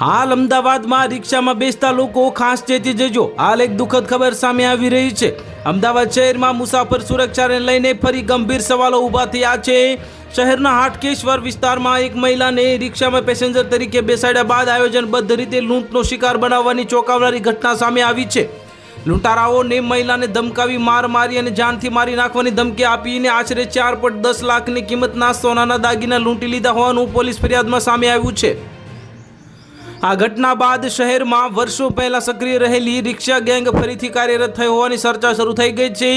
હાલ અમદાવાદમાં રિક્ષામાં બેસતા લોકો ખાસ ચેતી જજો। હાલ એક દુઃખદ ખબર સામે આવી રહી છે। અમદાવાદ શહેરમાં મુસાફર સુરક્ષાને લઈને ફરી ગંભીર સવાલો ઊભા થયા છે। શહેરના હાટકેશ્વર વિસ્તારમાં એક મહિલાને રિક્ષામાં પેસેન્જર તરીકે બેસાડ્યા બાદ આયોજનબદ્ધ રીતે લૂંટનો શિકાર બનાવવાની ચોંકાવનારી ઘટના સામે આવી છે। લૂંટારાઓને મહિલાને ધમકાવી માર મારી અને જાનથી મારી નાખવાની ધમકી આપીને આશરે 4.10 લાખની કિંમતના સોનાના દાગીના લૂંટી લીધા હોવાનું પોલીસ ફરિયાદમાં સામે આવ્યું છે। આ ઘટના બાદ શહેરમાં વર્ષો પહેલા સક્રિય રહેલી રિક્ષા ગેંગ ફરીથી કાર્યરત થઈ હોવાની ચર્ચા શરૂ થઈ ગઈ છે।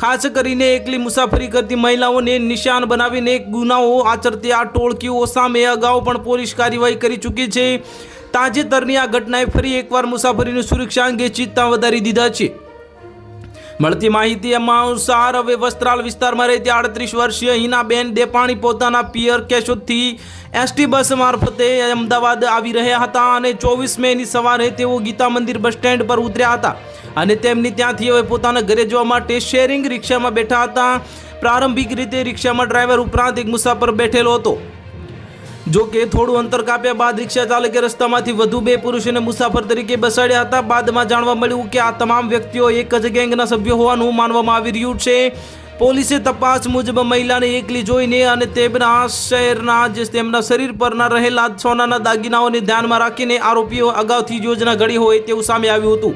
ખાસ કરીને એકલી મુસાફરી કરતી મહિલાઓને નિશાન બનાવીને ગુનાઓ આચરતી આ ટોળકીઓ સામે અગાઉ પણ પોલીસ કાર્યવાહી કરી ચૂકી છે। તાજેતરની આ ઘટનાએ ફરી એકવાર મુસાફરીની સુરક્ષા અંગે ચિંતા વધારી દીધા છે। મળતી માહિતી અનુસાર હવે વસ્ત્રાલ વિસ્તારમાં રહેતી 38 વર્ષીય હિનાબેન દેપાણી પોતાના પિયર કેશોદથી એસટી બસ મારફતે અમદાવાદ આવી રહ્યા હતા અને 24 મેની સવારે તેઓ ગીતા મંદિર બસ સ્ટેન્ડ પર ઉતર્યા હતા અને તેમની ત્યાંથી હવે પોતાના ઘરે જવા માટે શેરિંગ રિક્ષામાં બેઠા હતા। પ્રારંભિક રીતે રિક્ષામાં ડ્રાઈવર ઉપરાંત એક મુસાફર બેઠેલો હતો। જો કે થોડું અંતર કાપ્યા બાદ રિક્ષા ચાલકે રસ્તામાંથી વધુ 2 પુરુષોને મુસાફર તરીકે બેસાડ્યા હતા। બાદમાં જાણવા મળ્યું કે આ તમામ વ્યક્તિઓ એક જ ગેંગના સભ્યો હોવાનું માનવામાં આવી રહ્યું છે। પોલીસે તપાસ મુજબ મહિલાને એકલી જોઈને અને તેમના શરીર પરના રહેલા સોનાના દાગીનાઓને ધ્યાનમાં રાખીને આરોપીઓ અગાઉથી યોજના ઘડી હોય તેવું સામે આવ્યું હતું।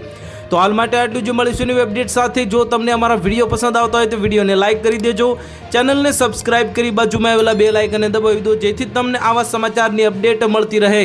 તો હાલ માટે આટલું જ। મળીશું નવી અપડેટ સાથે। જો તમને અમારા વિડીયો પસંદ આવતા હોય તો વિડીયોને લાઇક કરી દેજો, ચેનલને સબસ્ક્રાઇબ કરી બાજુમાં આવેલા બેલ આઇકનને દબાવી દો, જેથી તમને આવા સમાચારની અપડેટ મળતી રહે।